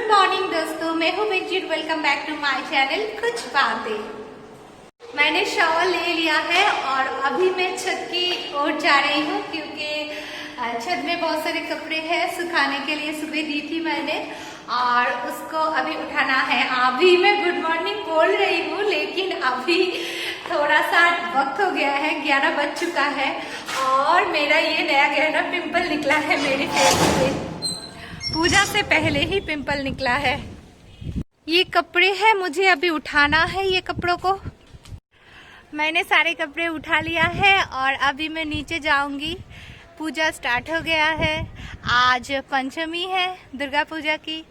Good morning दोस्तों, मैं हूँ Binjit. Welcome back to my channel कुछ बातें। मैंने शॉवर ले लिया है और अभी मैं छत की ओर जा रही हूँ क्योंकि छत में बहुत सारे कपड़े हैं सुखाने के लिए। सुबह दी थी मैंने और उसको अभी उठाना है। अभी मैं गुड मॉर्निंग बोल रही हूँ लेकिन अभी थोड़ा सा वक्त हो गया है, 11 बज चुका है और मेरा ये नया गहरा पिंपल निकला है मेरे फेस पे। पूजा से पहले ही पिंपल निकला है। ये कपड़े हैं, मुझे अभी उठाना है ये कपड़ों को। मैंने सारे कपड़े उठा लिया है और अभी मैं नीचे जाऊंगी। पूजा स्टार्ट हो गया है। आज पंचमी है दुर्गा पूजा की,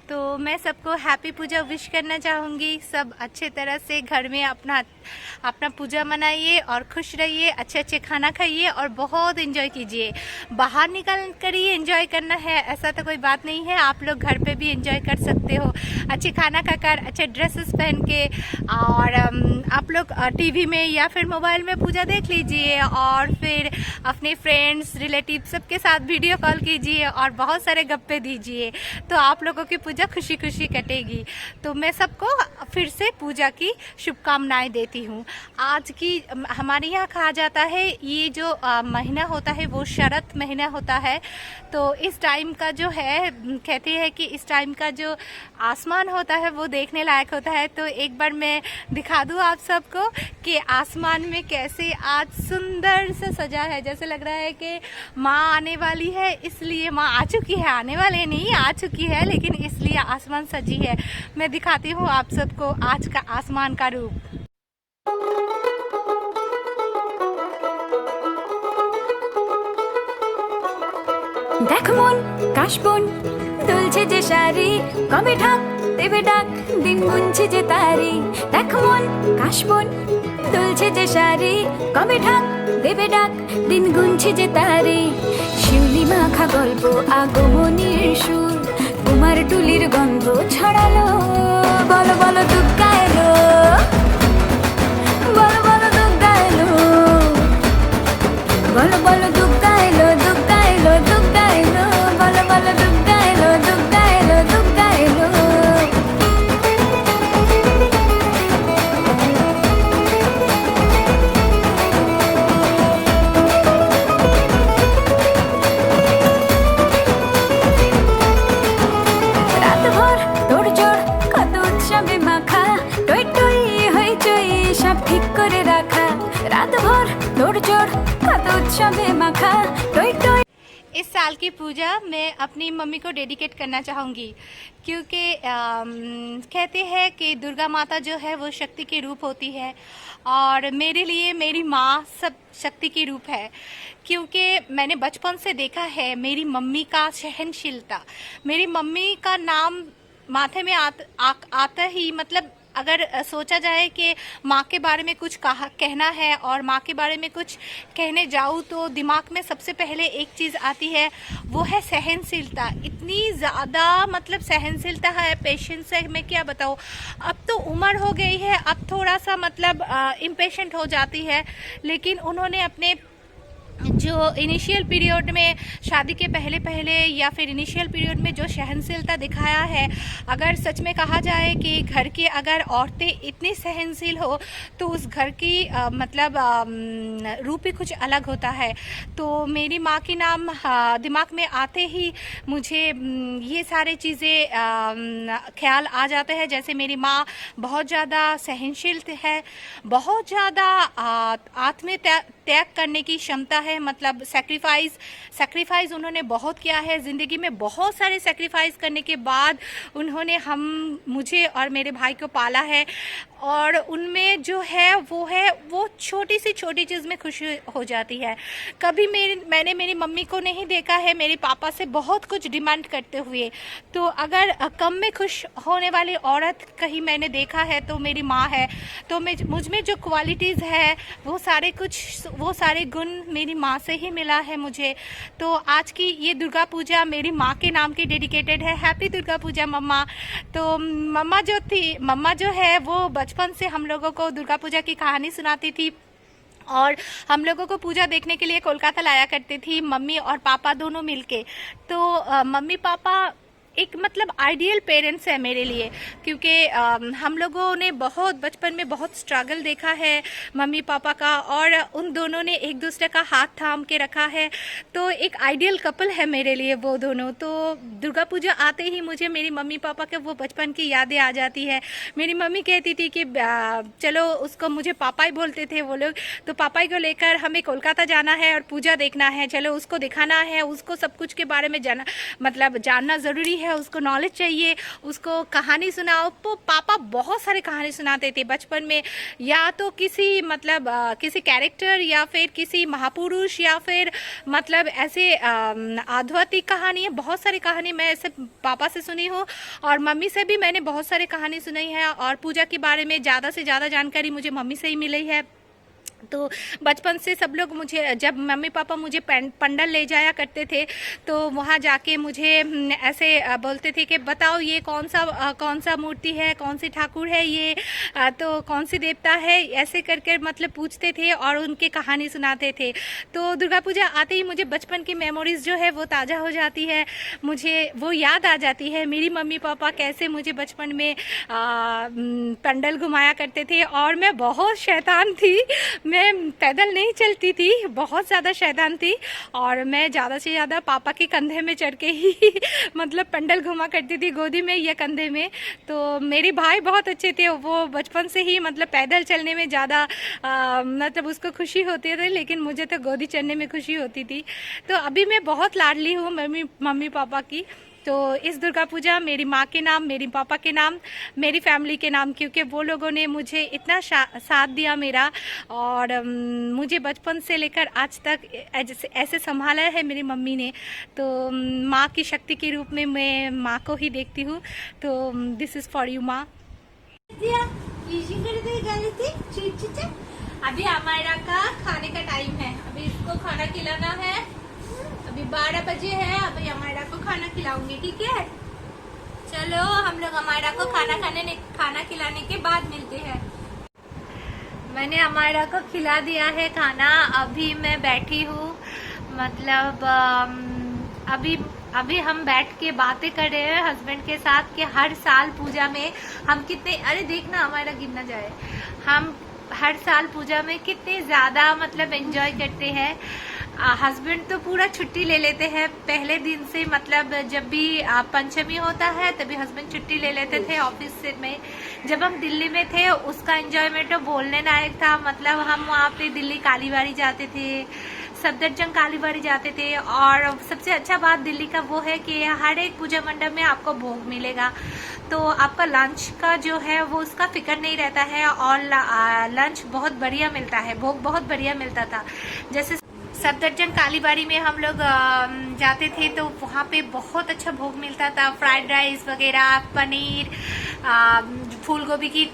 तो मैं सबको हैप्पी पूजा विश करना चाहूँगी। सब अच्छे तरह से घर में अपना पूजा मनाइए और खुश रहिए, अच्छे अच्छे खाना खाइए और बहुत एंजॉय कीजिए। बाहर निकल कर ही एंजॉय करना है ऐसा तो कोई बात नहीं है, आप लोग घर पे भी एंजॉय कर सकते हो अच्छे खाना खाकर, अच्छे ड्रेसेस पहन के। और आप लोग टीवी में या फिर मोबाइल में पूजा देख लीजिए और फिर अपने फ्रेंड्स रिलेटिव सबके साथ वीडियो कॉल कीजिए और बहुत सारे गप्पे दीजिए, तो आप लोगों की पूजा खुशी खुशी कटेगी। तो मैं सबको फिर से पूजा की शुभकामनाएं देती हूँ। आज की हमारे यहाँ कहा जाता है ये जो महीना होता है वो शरद महीना होता है, तो इस टाइम का जो है कहते हैं कि इस टाइम का जो आसमान होता है वो देखने लायक होता है। तो एक बार मैं दिखा दूँ आप सबको कि आसमान में कैसे आज सुंदर सा सजा है। जैसे लग रहा है कि माँ आने वाली है, इसलिए माँ आ चुकी है, आने वाले नहीं आ चुकी है, लेकिन इसलिए आसमान सजी है। मैं दिखाती हूँ आप सबको आज का आसमान का रूप। দেখ মন কাশবন দুলছে যে শাড়ি, কবে ঢাক দেবে ডাক দিন গুনছে যে তারি। দেখ মন কাশবন দুলছে যে শাড়ি, কবে ঢাক দেবে ডাক দিন গুনছে যে তারি। শিউলি মাখা গল্প আগমনীর সুর, কুমার টুলির গন্ধ ছড়ালো। বলো বলো দুর্গা এলো, বলো বলো দুর্গা এলো, বলো বলো দুর্গা এলো, দুর্গা এলো, দুর্গা এলো, বলো বলো দুর্গা এলো, দুর্গা এলো, দুর্গা এলো। রাতভর তোড়জোড় কত উৎসবে মাখা, টই টই হইচই সব ঠিক করে রাখা। রাতভর তোড়জোড় কত উৎসবে মাখা, টই টই। इस साल की पूजा मैं अपनी मम्मी को डेडिकेट करना चाहूँगी क्योंकि कहते हैं कि दुर्गा माता जो है वो शक्ति के रूप होती है और मेरे लिए मेरी माँ सब शक्ति की रूप है। क्योंकि मैंने बचपन से देखा है मेरी मम्मी का सहनशीलता। मेरी मम्मी का नाम माथे में आता ही मतलब अगर सोचा जाए कि माँ के बारे में कुछ कहना है और माँ के बारे में कुछ कहने जाऊँ तो दिमाग में सबसे पहले एक चीज़ आती है, वो है सहनशीलता। इतनी ज़्यादा मतलब सहनशीलता है, पेशेंस है, मैं क्या बताऊँ। अब तो उम्र हो गई है, अब थोड़ा सा मतलब इम्पेशेंट हो जाती है, लेकिन उन्होंने अपने जो इनिशियल पीरियड में शादी के पहले या फिर इनिशियल पीरियड में जो सहनशीलता दिखाया है, अगर सच में कहा जाए कि घर की अगर औरतें इतनी सहनशील हो तो उस घर की मतलब रूप ही कुछ अलग होता है। तो मेरी माँ की नाम दिमाग में आते ही मुझे ये सारे चीज़ें ख्याल आ जाते हैं। जैसे मेरी माँ बहुत ज़्यादा सहनशील है, बहुत ज़्यादा आत्म त्याग करने की क्षमता है, मतलब सैक्रिफाइस उन्होंने बहुत किया है ज़िंदगी में। बहुत सारे सैक्रिफाइस करने के बाद उन्होंने मुझे और मेरे भाई को पाला है और उनमें जो है वो छोटी सी छोटी चीज़ में खुशी हो जाती है। कभी मैंने मेरी मम्मी को नहीं देखा है मेरे पापा से बहुत कुछ डिमांड करते हुए। तो अगर कम में खुश होने वाली औरत कहीं मैंने देखा है तो मेरी माँ है। तो मुझ में जो क्वालिटीज़ है वो सारे गुण मेरी माँ से ही मिला है मुझे। तो आज की ये दुर्गा पूजा मेरी माँ के नाम की डेडिकेटेड है। हैप्पी दुर्गा पूजा मम्मा। तो मम्मा जो है वो बचपन से हम लोगों को दुर्गा पूजा की कहानी सुनाती थी और हम लोगों को पूजा देखने के लिए कोलकाता लाया करती थी, मम्मी और पापा दोनों मिलके। तो मम्मी पापा एक मतलब आइडियल पेरेंट्स है मेरे लिए, क्योंकि हम लोगों ने बहुत बचपन में बहुत स्ट्रगल देखा है मम्मी पापा का, और उन दोनों ने एक दूसरे का हाथ थाम के रखा है। तो एक आइडियल कपल है मेरे लिए वो दोनों। तो दुर्गा पूजा आते ही मुझे मेरी मम्मी पापा के वो बचपन की यादें आ जाती है। मेरी मम्मी कहती थी कि चलो, उसको मुझे पापा ही बोलते थे वो लोग, तो पापा को लेकर हमें कोलकाता जाना है और पूजा देखना है, चलो उसको दिखाना है, उसको सब कुछ के बारे में जानना ज़रूरी है, उसको नॉलेज चाहिए, उसको कहानी सुनाओ। तो पापा बहुत सारे कहानी सुनाते थे बचपन में, या तो किसी किसी कैरेक्टर या फिर किसी महापुरुष या फिर मतलब ऐसे आध्यात्मिक कहानी है। बहुत सारी कहानी मैं ऐसे पापा से सुनी हूँ, और मम्मी से भी मैंने बहुत सारी कहानी सुनी है, और पूजा के बारे में ज़्यादा से ज़्यादा जानकारी मुझे मम्मी से ही मिली है। तो बचपन से सब लोग मुझे, जब मम्मी पापा मुझे पंडल ले जाया करते थे, तो वहाँ जाके मुझे ऐसे बोलते थे कि बताओ ये कौन सा मूर्ति है, कौन सी ठाकुर है ये, तो कौन सी देवता है, ऐसे करके मतलब पूछते थे और उनके कहानी सुनाते थे। तो दुर्गा पूजा आते ही मुझे बचपन की मेमोरीज जो है वो ताज़ा हो जाती है, मुझे वो याद आ जाती है मेरी मम्मी पापा कैसे मुझे बचपन में पंडल घुमाया करते थे। और मैं बहुत शैतान थी, मैं पैदल नहीं चलती थी, बहुत ज़्यादा शैतान थी, और मैं ज़्यादा से ज़्यादा पापा के कंधे में चढ़ के ही मतलब पंडल घुमा करती थी, गोदी में या कंधे में। तो मेरे भाई बहुत अच्छे थे, वो बचपन से ही मतलब पैदल चलने में ज़्यादा मतलब उसको खुशी होती थी, लेकिन मुझे तो गोदी चढ़ने में खुशी होती थी। तो अभी मैं बहुत लाडली हूँ मम्मी पापा की। तो इस दुर्गा पूजा मेरी माँ के नाम, मेरी पापा के नाम, मेरी फैमिली के नाम, क्योंकि वो लोगों ने मुझे इतना साथ दिया मेरा, और मुझे बचपन से लेकर आज तक ऐसे संभाला है मेरी मम्मी ने। तो माँ की शक्ति के रूप में मैं माँ को ही देखती हूँ। तो दिस इज़ फॉर यू माँ। अभी हमारा का खाने का टाइम है, अभी इसको खाना खिलाना है। अभी 12 बजे है, अभी अमायरा को खाना खिलाऊंगी, ठीक है। चलो हम लोग अमायरा को खाना खिलाने के बाद मिलते हैं। मैंने अमायरा को खिला दिया है खाना, अभी मैं बैठी हूँ, मतलब अभी हम बैठ के बातें कर रहे हैं हस्बैंड के साथ कि हर साल पूजा में हम कितने, अरे देखना हमारा गिर ना जाए, हम हर साल पूजा में कितने ज़्यादा मतलब एंजॉय करते हैं। हस्बैंड तो पूरा छुट्टी ले लेते हैं पहले दिन से, मतलब जब भी पंचमी होता है तभी हस्बैंड छुट्टी ले लेते थे ऑफिस से में। जब हम दिल्ली में थे उसका एंजॉयमेंट तो बोलने लायक था, मतलब हम वहाँ पे दिल्ली कालीबाड़ी जाते थे, सफदरजंग कालीबाड़ी जाते थे। और सबसे अच्छा बात दिल्ली का वो है कि हर एक पूजा मंडप में आपको भोग मिलेगा, तो आपका लंच का जो है वो उसका फिक्र नहीं रहता है, और लंच बहुत बढ़िया मिलता है, भोग बहुत बढ़िया मिलता था। जैसे सफदरजंग कालीबाड़ी में हम लोग जाते थे तो वहाँ पे बहुत अच्छा भोग मिलता था, फ्राइड राइस वगैरह, पनीर, फूल गोभी की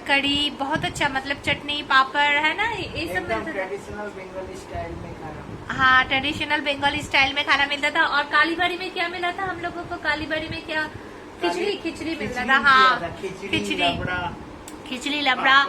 कड़ी, बहुत अच्छा, मतलब चटनी पापड़ है ना, ये सब मिलता था। ट्रेडिशनल बंगाली स्टाइल में खाना। हाँ, ट्रेडिशनल बंगाली स्टाइल में खाना मिलता था। और कालीबाड़ी में क्या मिला था हम लोगों को, कालीबाड़ी में क्या, खिचड़ी मिलता था। हाँ, खिचड़ी लबड़ा,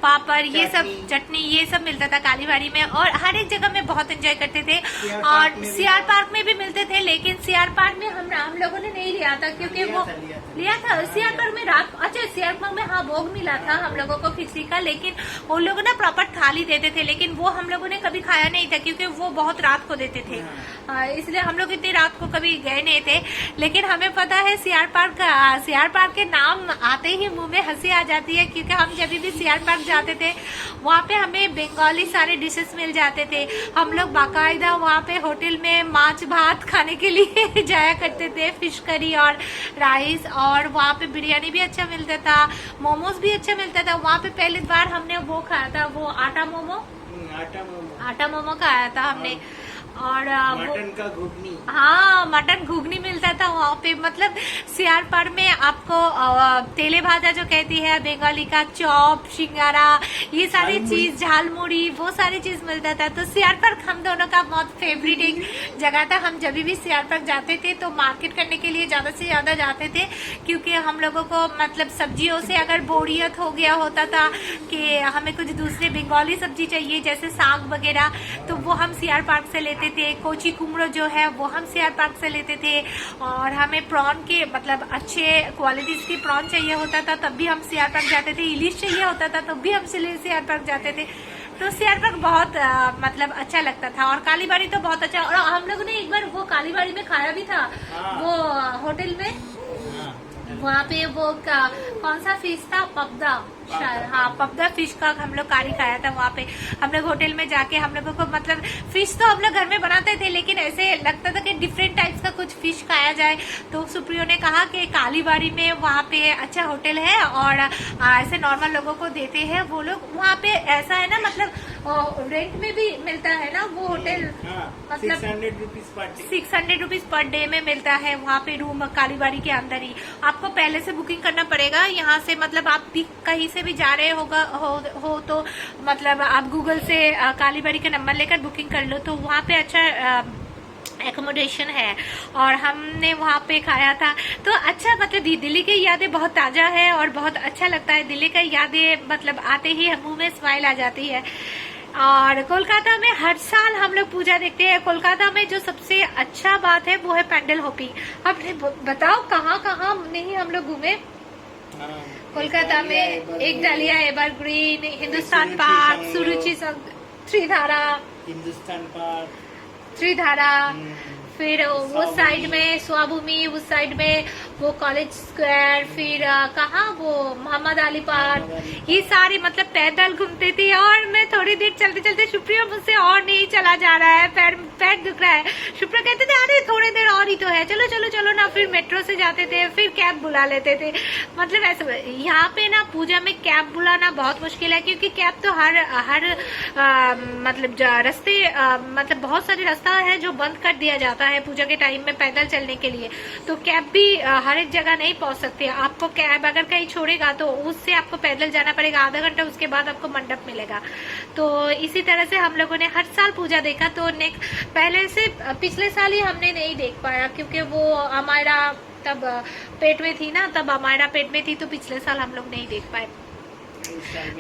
पापड़, ये सब चटनी, ये सब मिलता था कालीबाड़ी में। और हर एक जगह में बहुत एंजॉय करते थे। और सीआर पार्क में भी मिलते थे, लेकिन सीआर पार्क में हम लोगों ने नहीं लिया था, क्योंकि वो लिया था सीआर पार्क में रात, अच्छा सीआर पार्क में हाँ भोग मिला था हम लोगों को खिचड़ी का, लेकिन वो लोग ना प्रॉपर थाली देते थे, लेकिन वो हम लोगों ने कभी खाया नहीं था, क्योंकि वो बहुत रात को देते थे, इसलिए हम लोग इतनी रात को कभी गए नहीं थे। लेकिन हमें पता है सीआर पार्क के नाम आते ही मुंह में हंसी आ जाती है, क्योंकि हम जब भी सीआर पार्क जाते थे वहाँ पे हमें बंगाली सारे डिशेस मिल जाते थे। हम लोग बाकायदा वहाँ पे होटल में माछ भात खाने के लिए जाया करते थे, फिश करी और राइस, और वहाँ पे बिरयानी भी अच्छा मिलता था, मोमोज भी अच्छा मिलता था। वहाँ पे पहली बार हमने वो खाया था, वो आटा मोमो खाया था हमने। और मटन का घुगनी, हाँ मटन घुगनी मिलता था वहाँ पे। मतलब सीआर पार्क में आपको तेले भाजा जो कहती है बंगाली का, चॉप, सिंगारा, ये सारी चीज, झालमुड़ी, वो सारी चीज मिलता था। तो सीआर पार्क हम दोनों का बहुत फेवरेट एक जगह था। हम जब भी सीआर पार्क जाते थे तो मार्केट करने के लिए ज्यादा से ज्यादा जाते थे, क्योंकि हम लोगों को मतलब सब्जियों से अगर बोरियत हो गया होता था कि हमें कुछ दूसरे बंगाली सब्जी चाहिए जैसे साग वगैरह, तो वो हम सीआर पार्क से लेते थे। कोची कुमड़ो जो है वो हम सीआर पार्क से लेते थे, और हमें प्रॉन के मतलब अच्छे क्वालिटीज की प्रॉन चाहिए होता था तब भी हम सीआर पार्क जाते थे, इलिश चाहिए होता था तब भी हम सीआर पार्क जाते थे। तो सीआर पार्क बहुत मतलब अच्छा लगता था। और कालीबाड़ी तो बहुत अच्छा, और हम लोगों ने एक बार वो कालीबाड़ी में खाया भी था, वो होटल में, वहाँ पे वो कौन सा फिश था, पपदा शायद, हाँ पपदा फिश का हम लोग कारी खाया था वहाँ पे। हम लोग होटल में जाके हम लोगों को मतलब फिश तो हम लोग घर में बनाते थे, लेकिन ऐसे लगता था कि डिफरेंट टाइप्स का कुछ फिश खाया जाए। तो सुप्रियो ने कहा कि कालीबाड़ी में वहाँ पे अच्छा होटल है और ऐसे नॉर्मल लोगों को देते हैं वो लोग। वहाँ पे ऐसा है ना, मतलब रेंट में भी मिलता है ना वो होटल, मतलब 600 रुपीज पर डे में मिलता है वहाँ पे रूम, कालीबाड़ी के अंदर ही। आपको पहले से बुकिंग करना पड़ेगा यहाँ से, मतलब आप कहीं से भी जा रहे हो तो मतलब आप गूगल से कालीबाड़ी का नंबर लेकर बुकिंग कर लो, तो वहाँ पे अच्छा एकोमोडेशन है। और हमने वहाँ पे खाया था तो अच्छा, मतलब दिल्ली की यादें बहुत ताजा है और बहुत अच्छा लगता है। दिल्ली की यादें मतलब आते ही मुंह में स्माइल आ जाती है। और कोलकाता में हर साल हम लोग पूजा देखते हैं। कोलकाता में जो सबसे अच्छा बात है वो है पैंडल हॉपिंग। अब बताओ कहाँ कहाँ नहीं हम लोग घूमे कोलकाता में। एक डालिया, एवरग्रीन, हिंदुस्तान पार्क, सुरुचि, त्रिधारा, हिंदुस्तान पार्क, त्रिधारा, फिर वो साइड में स्वाभूमि, उस साइड में वो कॉलेज स्क्वायर, फिर कहाँ वो मोहम्मद अली पार्क, ये सारे मतलब पैदल घूमते थे। और मैं थोड़ी देर चलते चलते, सुप्रिया मुझसे और नहीं चला जा रहा है, पैर दुख रहा है। सुप्रिया कहते थे अरे थोड़ी देर और ही तो है, चलो चलो चलो ना। फिर मेट्रो से जाते थे, फिर कैब बुला लेते थे। मतलब ऐसे यहाँ पे ना पूजा में कैब बुलाना बहुत मुश्किल है, क्योंकि कैब तो हर मतलब रास्ते मतलब बहुत सारे रास्ता है जो बंद कर दिया जाता है पूजा के टाइम में पैदल चलने के लिए। तो कैब भी हर एक जगह नहीं पहुंच सकती। आपको कैब अगर कहीं छोड़ेगा तो उससे आपको पैदल जाना पड़ेगा आधा घंटा, उसके बाद आपको मंडप मिलेगा। तो इसी तरह से हम लोगों ने हर साल पूजा देखा। तो पहले से पिछले साल ही हमने नहीं देख पाया, क्योंकि वो हमारा तब पेट में थी ना, तब हमारा पेट में थी, तो पिछले साल हम लोग नहीं देख पाए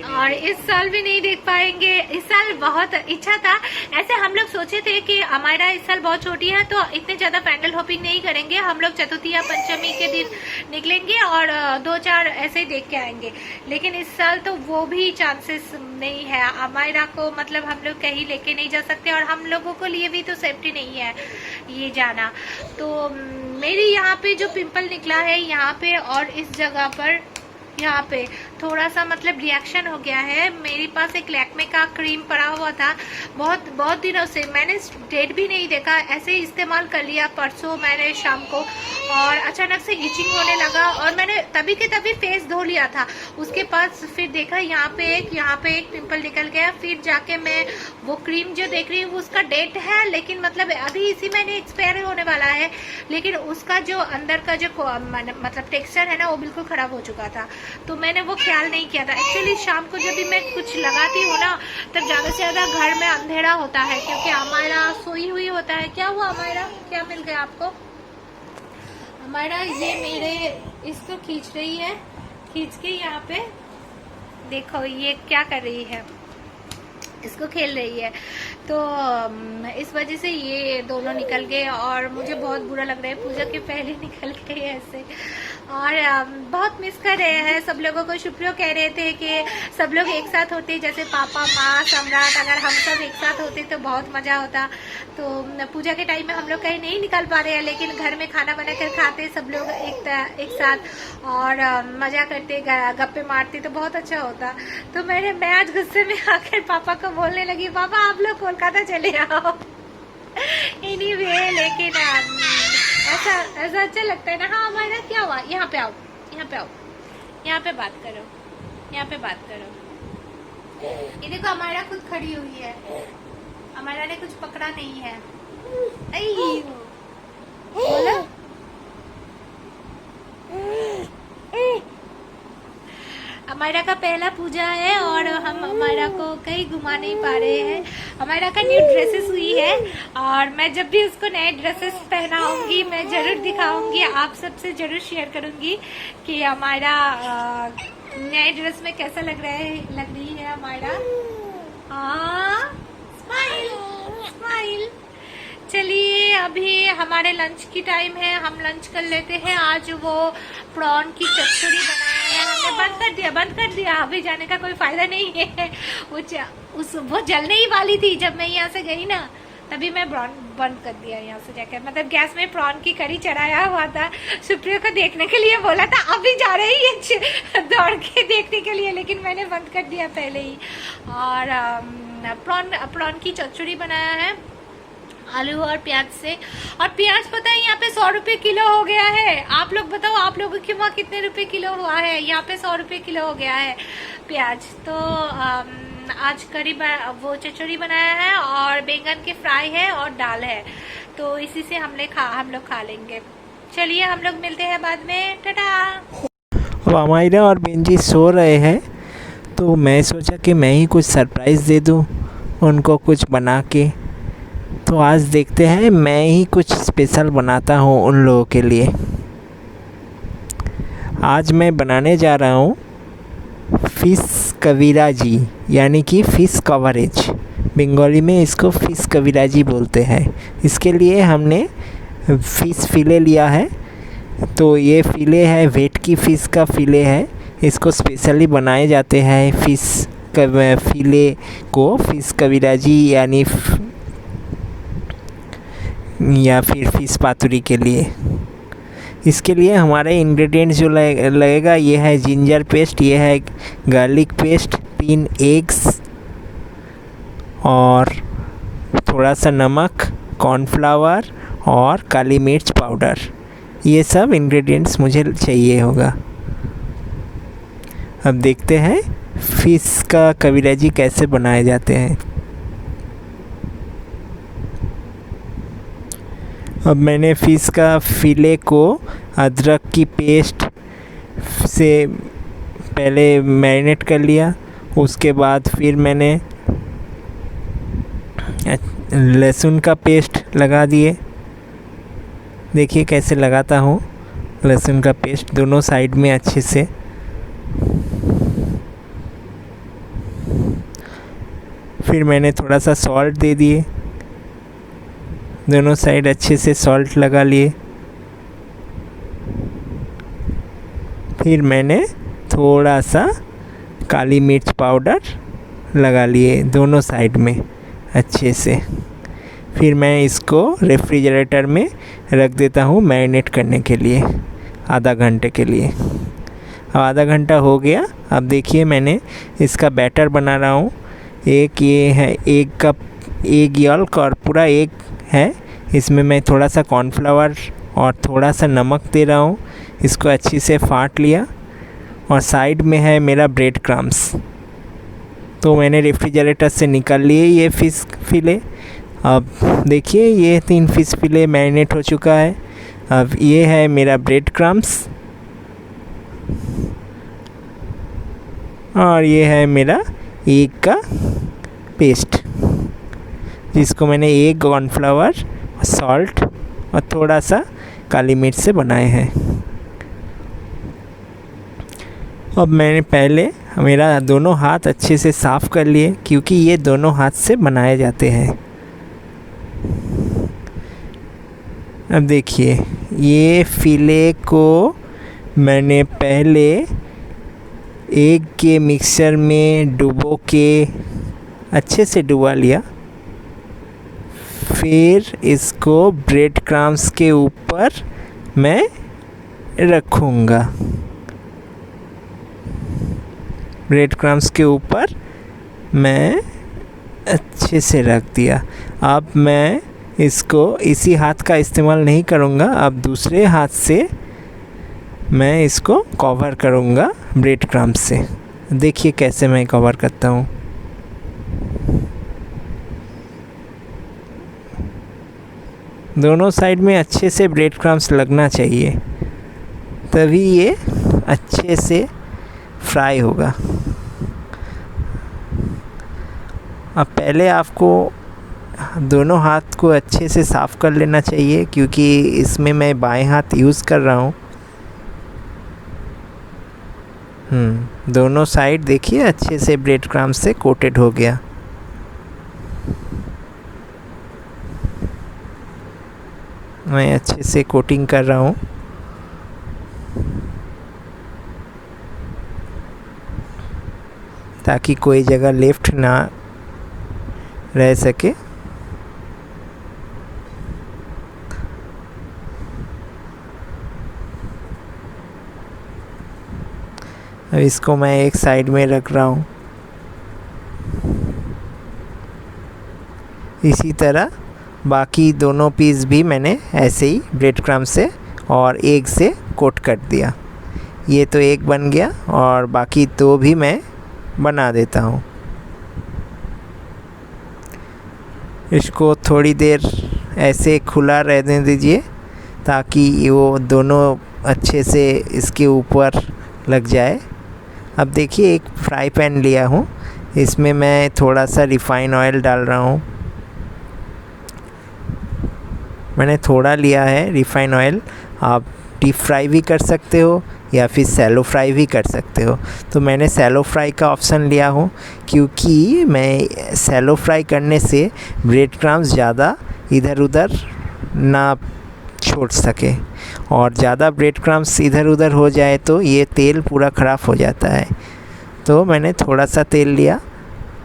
और इस साल भी नहीं देख पाएंगे। इस साल बहुत इच्छा था, ऐसे हम लोग सोचे थे कि हमारा इस साल बहुत छोटी है तो इतने ज्यादा पैंडल हॉपिंग नहीं करेंगे, हम लोग चतुर्थी या पंचमी के दिन निकलेंगे और 2-4 ऐसे ही देख के आएंगे। लेकिन इस साल तो वो भी चांसेस नहीं है। हमारा को मतलब हम लोग कहीं लेके नहीं जा सकते, और हम लोगों को लिए भी तो सेफ्टी नहीं है ये जाना। तो मेरी यहाँ पे जो पिंपल निकला है यहाँ पे और इस जगह पर, यहाँ पे थोड़ा सा मतलब रिएक्शन हो गया है। मेरे पास एक लैक्मे का क्रीम पड़ा हुआ था बहुत दिनों से, मैंने डेट भी नहीं देखा, ऐसे ही इस्तेमाल कर लिया परसों मैंने शाम को, और अचानक से इचिंग होने लगा और मैंने तभी के तभी फेस धो लिया था। उसके पास फिर देखा यहाँ पे एक पिंपल निकल गया। फिर जाके मैं वो क्रीम जो देख रही हूँ उसका डेट है, लेकिन मतलब अभी इसी महीने एक्सपायर होने वाला है, लेकिन उसका जो अंदर का जो मतलब टेक्सचर है ना वो बिल्कुल खराब हो चुका था। तो मैंने वो ख्याल नहीं किया था। एक्चुअली शाम को जब भी मैं कुछ लगाती हूँ ना तब ज्यादा से ज्यादा घर में अंधेरा होता है, क्योंकि हमारा सोई हुई होता है। क्या हुआ हमारा, क्या मिल गया आपको? हमारा ये मेरे इसको खींच रही है, खींच के यहाँ पे देखो ये क्या कर रही है, इसको खेल रही है। तो इस वजह से ये दोनों निकल गए और मुझे बहुत बुरा लग रहा है, पूजा के पहले निकल गए ऐसे। और बहुत मिस कर रहे हैं सब लोगों को। शुक्रिया कह रहे थे कि सब लोग एक साथ होते, जैसे पापा माँ सम्राट, अगर हम सब एक साथ होते तो बहुत मजा होता। तो पूजा के टाइम में हम लोग कहीं नहीं निकल पा रहे हैं, लेकिन घर में खाना बना कर खाते सब लोग एक साथ और मजा करते, गप्पे मारते, तो बहुत अच्छा होता। तो मैं आज गुस्से में आकर पापा को बोलने लगी, पापा आप लोग कोलकाता चले आओ। एनीवे, लेकिन ऐसा अच्छा लगता है ना। हाँ हमारा क्या हुआ, यहाँ पे आओ, यहाँ पे आओ, यहाँ पे बात करो, यहाँ पे बात करो। ये देखो हमारा खुद खड़ी हुई है, हमारा ने कुछ पकड़ा नहीं है। बोलो हमारा का पहला पूजा है और हम हमारा को कहीं घुमा नहीं पा रहे हैं। हमारा का न्यू ड्रेसेस हुई है और मैं जब भी उसको नए ड्रेसेस पहनाऊंगी मैं जरूर दिखाऊंगी, आप सबसे जरूर शेयर करूंगी कि हमारा नए ड्रेस में कैसा लग रही है हमारा। Smile smile. चलिए अभी हमारे लंच की टाइम है, हम लंच कर लेते हैं। आज वो प्रॉन की चटचड़ी बनाया है, हमने बंद कर दिया। अभी जाने का कोई फायदा नहीं है। वो जलने ही वाली थी जब मैं यहाँ से गई ना, तभी मैं बंद कर दिया यहाँ से जाकर। मतलब गैस में प्रॉन की करी चढ़ाया हुआ था, सुप्रिया को देखने के लिए बोला था, अभी जा रही है दौड़ के देखने के लिए, लेकिन मैंने बंद कर दिया पहले ही। और प्रॉन की चटचड़ी बनाया है आलू और प्याज से। और प्याज पता है यहाँ पे 100 रुपये किलो हो गया है। आप लोग बताओ, आप लोगों के वहाँ कितने रुपए किलो हुआ है? यहाँ पे 100 रुपये किलो हो गया है प्याज। तो आज करी वो चचड़ी बनाया है और बैंगन की फ्राई है और दाल है, तो इसी से हम लोग खा लेंगे। चलिए हम लोग मिलते हैं बाद में, टाटा। अब अमायरा और बेंजी सो रहे हैं, तो मैं सोचा कि मैं ही कुछ सरप्राइज़ दे दूं उनको कुछ बना के। तो आज देखते हैं मैं ही कुछ स्पेशल बनाता हूं उन लोगों के लिए। आज मैं बनाने जा रहा हूं फ़िश कविराजी, यानी कि फ़िश कवरेज। बंगाली में इसको फ़िश कविराजी बोलते हैं। इसके लिए हमने फ़िश फिले लिया है। तो ये फिले है, वेट की फ़िश का फिले है। इसको स्पेशली बनाए जाते हैं फ़िश फिले को फ़िश कविराजी या फिर फ़िश पातुरी के लिए। इसके लिए हमारे इंग्रेडिएंट्स जो लगेगा, ये है जिंजर पेस्ट, ये है गार्लिक पेस्ट, 3 एग्स और थोड़ा सा नमक, कॉर्नफ्लावर और काली मिर्च पाउडर। ये सब इंग्रेडिएंट्स मुझे चाहिए होगा। अब देखते हैं फ़िश का कविराजी कैसे बनाए जाते हैं। अब मैंने फ़िश का फिले को अदरक की पेस्ट से पहले मैरिनेट कर लिया। उसके बाद फिर मैंने लहसुन का पेस्ट लगा दिए। देखिए कैसे लगाता हूँ लहसुन का पेस्ट दोनों साइड में अच्छे से। फिर मैंने थोड़ा सा सॉल्ट दे दिए, दोनों साइड अच्छे से सॉल्ट लगा लिए। फिर मैंने थोड़ा सा काली मिर्च पाउडर लगा लिए दोनों साइड में अच्छे से। फिर मैं इसको रेफ्रिजरेटर में रख देता हूँ मैरिनेट करने के लिए, आधा घंटे के लिए। अब आधा घंटा हो गया। अब देखिए मैंने इसका बैटर बना रहा हूँ। एक ये है 1 कप एग यॉल्क और पूरा एग है। इसमें मैं थोड़ा सा कॉर्नफ्लावर और थोड़ा सा नमक दे रहा हूँ। इसको अच्छी से फाट लिया। और साइड में है मेरा ब्रेड क्रम्स, तो मैंने रेफ्रिजरेटर से निकाल लिए ये फ़िश फिले। अब देखिए ये 3 फ़िश फिले मैरिनेट हो चुका है। अब ये है मेरा ब्रेड क्रम्स और ये है मेरा एग का पेस्ट, जिसको मैंने एग, कॉर्नफ्लावर, सॉल्ट और थोड़ा सा काली मिर्च से बनाए हैं। अब मैंने पहले मेरा दोनों हाथ अच्छे से साफ़ कर लिए, क्योंकि ये दोनों हाथ से बनाए जाते हैं। अब देखिए ये फिले को मैंने पहले एग के मिक्सर में डुबो के अच्छे से डुबा लिया। फिर इसको ब्रेड क्रम्स के ऊपर मैं रखूँगा। ब्रेड क्रम्स के ऊपर मैं अच्छे से रख दिया। अब मैं इसको इसी हाथ का इस्तेमाल नहीं करूँगा, अब दूसरे हाथ से मैं इसको कवर करूँगा ब्रेड क्रम्स से। देखिए कैसे मैं कवर करता हूँ। दोनों साइड में अच्छे से ब्रेड क्रम्स लगना चाहिए, तभी ये अच्छे से फ्राई होगा। अब पहले आपको दोनों हाथ को अच्छे से साफ़ कर लेना चाहिए, क्योंकि इसमें मैं बाएं हाथ यूज़ कर रहा हूँ। दोनों साइड देखिए अच्छे से ब्रेड क्रम्स से कोटेड हो गया। मैं अच्छे से कोटिंग कर रहा हूँ। ताकि कोई जगह लेफ्ट ना रह सके। अब इसको मैं एक साइड में रख रहा हूँ। इसी तरह बाकी दोनों पीस भी मैंने ऐसे ही ब्रेड क्रम्ब से और एग से कोट कर दिया। ये तो एक बन गया और बाकी दो भी मैं बना देता हूँ। इसको थोड़ी देर ऐसे खुला रहने दीजिए ताकि वो दोनों अच्छे से इसके ऊपर लग जाए। अब देखिए एक फ्राई पैन लिया हूँ, इसमें मैं थोड़ा सा रिफ़ाइन ऑयल डाल रहा हूँ। मैंने थोड़ा लिया है रिफ़ाइन ऑयल। आप डीप फ्राई भी कर सकते हो या फिर सैलो फ्राई भी कर सकते हो। तो मैंने सैलो फ्राई का ऑप्शन लिया हूँ क्योंकि मैं सैलो फ्राई करने से ब्रेड क्रम्ब्स ज़्यादा इधर उधर ना छोड़ सके, और ज़्यादा ब्रेड क्रम्ब्स इधर उधर हो जाए तो ये तेल पूरा ख़राब हो जाता है। तो मैंने थोड़ा सा तेल लिया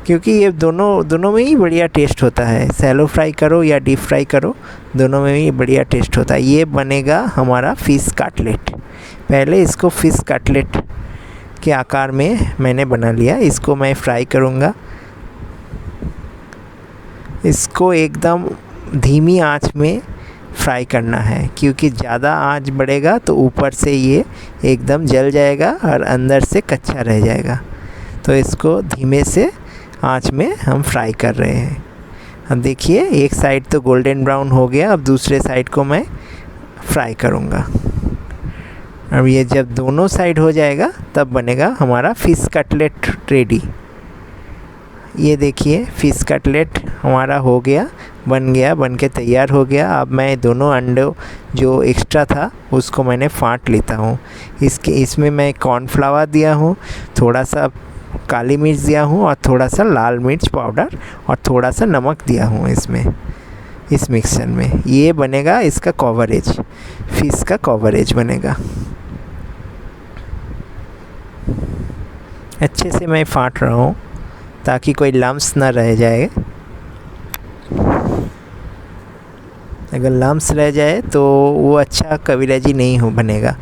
क्योंकि ये दोनों में ही बढ़िया टेस्ट होता है। सैलो फ्राई करो या डीप फ्राई करो, दोनों में ही बढ़िया टेस्ट होता है। ये बनेगा हमारा फ़िश कटलेट। पहले इसको फ़िश कटलेट के आकार में मैंने बना लिया। इसको मैं फ्राई करूँगा। इसको एकदम धीमी आंच में फ्राई करना है क्योंकि ज़्यादा आंच बढ़ेगा तो ऊपर से ये एकदम जल जाएगा और अंदर से कच्चा रह जाएगा। तो इसको धीमे से आंच में हम फ्राई कर रहे हैं। अब देखिए एक साइड तो गोल्डन ब्राउन हो गया, अब दूसरे साइड को मैं फ्राई करूँगा। अब ये जब दोनों साइड हो जाएगा तब बनेगा हमारा फ़िश कटलेट रेडी। ये देखिए फ़िश कटलेट हमारा हो गया, बन के तैयार हो गया। अब मैं दोनों अंडों जो एक्स्ट्रा था उसको मैंने फाड़ लेता हूँ। इसमें मैं कॉर्नफ्लावर दिया हूँ, थोड़ा सा काली मिर्च दिया हूँ और थोड़ा सा लाल मिर्च पाउडर और थोड़ा सा नमक दिया हूँ इसमें, इस मिक्सचर में। ये बनेगा इसका कवरेज, फ़िश का कवरेज बनेगा। अच्छे से मैं फाड़ रहा हूँ ताकि कोई लम्स ना रह जाए। अगर लम्स रह जाए तो वो अच्छा कविराजी नहीं बनेगा।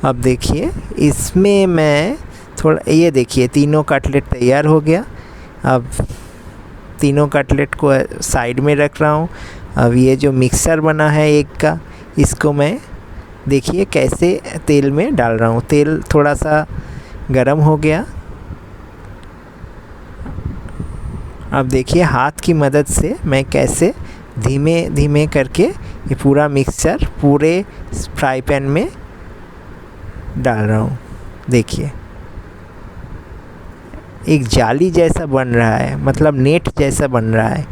अब देखिए इसमें मैं थोड़ा, ये देखिए तीनों कटलेट तैयार हो गया। अब तीनों कटलेट को साइड में रख रहा हूँ। अब ये जो मिक्सर बना है एग का, इसको मैं देखिए कैसे तेल में डाल रहा हूँ। तेल थोड़ा सा गरम हो गया। अब देखिए हाथ की मदद से मैं कैसे धीमे धीमे करके ये पूरा मिक्सचर पूरे फ्राई पैन में डाल रहा हूँ। देखिए एक जाली जैसा बन रहा है, मतलब नेट जैसा बन रहा है।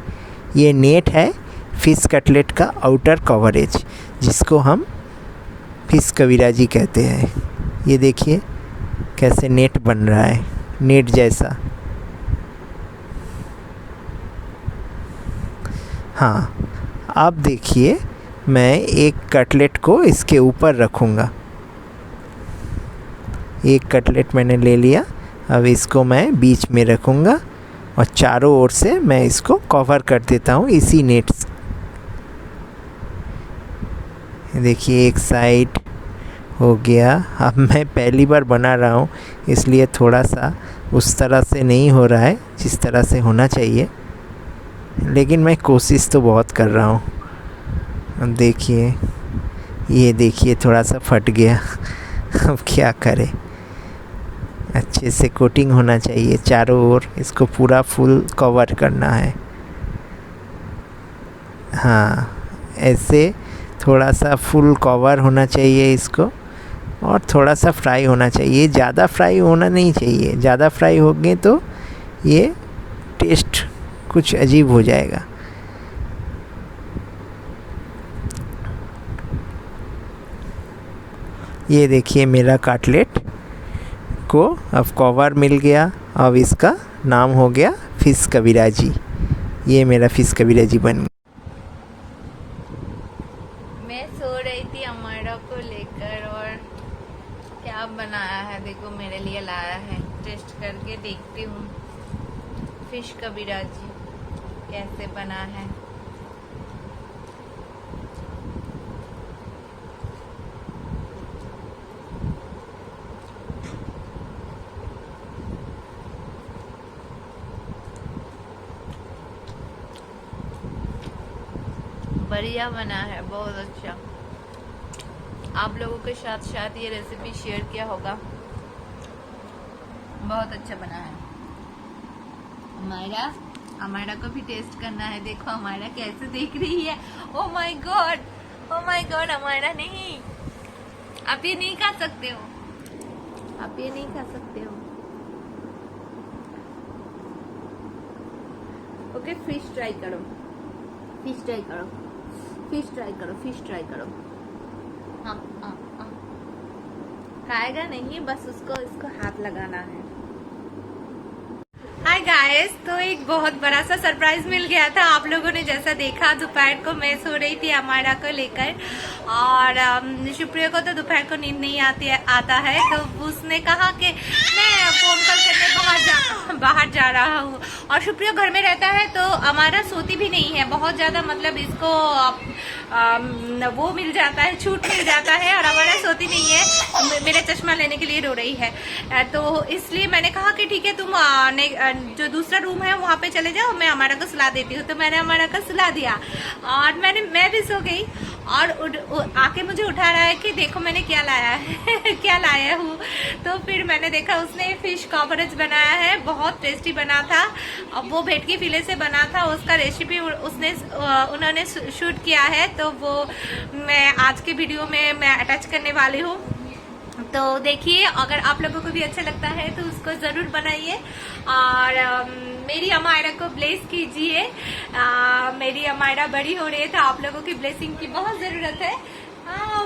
ये नेट है फ़िश कटलेट का आउटर कवरेज, जिसको हम फ़िश कविराजी कहते हैं। ये देखिए कैसे नेट बन रहा है, नेट जैसा। हाँ, अब देखिए मैं एक कटलेट को इसके ऊपर रखूँगा। एक कटलेट मैंने ले लिया, अब इसको मैं बीच में रखूँगा और चारों ओर से मैं इसको कवर कर देता हूँ इसी नेट से। देखिए एक साइड हो गया। अब मैं पहली बार बना रहा हूँ इसलिए थोड़ा सा उस तरह से नहीं हो रहा है जिस तरह से होना चाहिए, लेकिन मैं कोशिश तो बहुत कर रहा हूँ। अब देखिए, ये देखिए थोड़ा सा फट गया। अब क्या करें, अच्छे से कोटिंग होना चाहिए चारों ओर, इसको पूरा फुल कवर करना है। हाँ, ऐसे थोड़ा सा फुल कवर होना चाहिए इसको, और थोड़ा सा फ्राई होना चाहिए। ज़्यादा फ्राई होना नहीं चाहिए, ज़्यादा फ्राई हो गए तो ये टेस्ट कुछ अजीब हो जाएगा। ये देखिए मेरा कटलेट को अब कवर मिल गया। अब इसका नाम हो गया फ़िश कविराजी। ये मेरा फ़िश कविराजी बन गया। मैं बनाया है, देखो मेरे लिए लाया है, टेस्ट करके देखती हूँ फिश कबीराजी कैसे बना है। बढ़िया बना है, बहुत अच्छा। आप लोगों के साथ शायद ये रेसिपी शेयर किया होगा, बहुत अच्छा बना है। अमायरा को भी टेस्ट करना है। देखो अमायरा कैसे देख रही है। ओ माय गॉड अमायरा नहीं, आप ये नहीं खा सकते हो, आप ये नहीं खा सकते हो। ओके, फिश ट्राई करो, फिश ट्राई करो, फिश ट्राई करो, फिश ट्राई करो। हाँ, खाएगा नहीं, बस उसको इसको हाथ लगाना है। हाय गाइस, तो एक बहुत बड़ा सा सरप्राइज मिल गया था। आप लोगों ने जैसा देखा, दोपहर को मैं सो रही थी अमायरा को लेकर, और शुप्रिया को तो दोपहर को नींद नहीं आता है, तो उसने कहा कि मैं फोन कॉल करने बाहर जा रहा हूँ। और शुप्रिया घर में रहता है तो अमायरा सोती भी नहीं है बहुत ज्यादा, मतलब इसको वो मिल जाता है, छूट मिल जाता है, और अमायरा सोती नहीं है, मेरा चश्मा लेने के लिए रो रही है। तो इसलिए मैंने कहा कि ठीक है, तुम जो दूसरा रूम है वहाँ पे चले जाओ, मैं अमायरा को सुला देती हूँ। तो मैंने अमायरा को सुला दिया और मैं भी सो गई, और आके मुझे उठा रहा है कि देखो मैंने क्या लाया है क्या लाया हूँ। तो फिर मैंने देखा उसने फिश कॉपरेज बनाया है, बहुत टेस्टी बना था। अब वो भेटकी फिले से बना था, उसका रेसिपी उन्होंने शूट किया है, तो वो मैं आज के वीडियो में मैं अटैच करने वाली हूँ। तो देखिए, अगर आप लोगों को भी अच्छा लगता है तो उसको ज़रूर बनाइए, और मेरी अमायरा को ब्लेस कीजिए। मेरी अमायरा बड़ी हो रही है, तो आप लोगों की ब्लेसिंग की बहुत ज़रूरत है।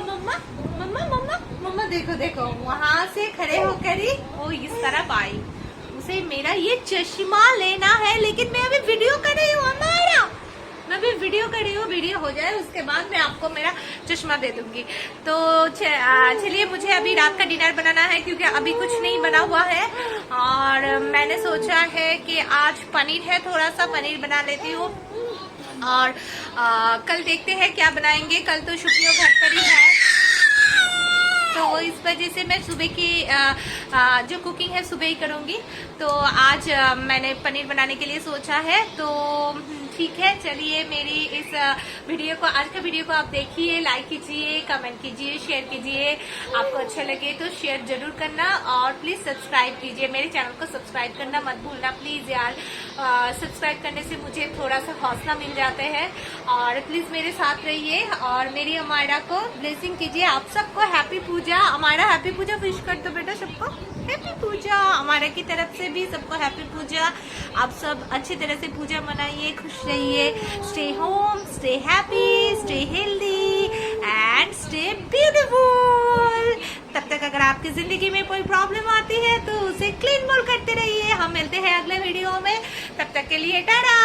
मम्मा मम्मा मम्मा मम्मा, देखो देखो, वहाँ से खड़े होकर ही वो इस तरफ आई। उसे मेरा ये चश्मा लेना है, लेकिन मैं अभी वीडियो कर रही हूँ अमायरा, मैं भी वीडियो कर रही हूँ, वीडियो हो जाए उसके बाद मैं आपको मेरा चश्मा दे दूंगी। तो चलिए, मुझे अभी रात का डिनर बनाना है, क्योंकि अभी कुछ नहीं बना हुआ है, और मैंने सोचा है कि आज पनीर है, थोड़ा सा पनीर बना लेती हूँ, और कल देखते हैं क्या बनाएंगे। कल तो शुक्रिया घर पर ही है, तो इस वजह से मैं सुबह की जो कुकिंग है सुबह ही करूँगी। तो आज मैंने पनीर बनाने के लिए सोचा है, तो ठीक है। चलिए, मेरी इस वीडियो को, आज का वीडियो को आप देखिए, लाइक कीजिए, कमेंट कीजिए, शेयर कीजिए। आपको अच्छा लगे तो शेयर जरूर करना, और प्लीज़ सब्सक्राइब कीजिए, मेरे चैनल को सब्सक्राइब करना मत भूलना प्लीज़ यार। सब्सक्राइब करने से मुझे थोड़ा सा हौसला मिल जाते हैं, और प्लीज़ मेरे साथ रहिए, और मेरी अमायरा को ब्लेसिंग कीजिए। आप सबको हैप्पी पूजा। अमायरा हैप्पी पूजा विश कर दो बेटा सबको, हैप्पी पूजा। अमायरा की तरफ से भी सबको हैप्पी पूजा। आप सब अच्छी तरह से पूजा मनाइए, खुश रहिए, stay home, stay happy, stay healthy and stay beautiful. तब तक अगर आपकी जिंदगी में कोई प्रॉब्लम आती है तो उसे क्लीन बोल करते रहिए। हम मिलते हैं अगले वीडियो में, तब तक के लिए टाटा।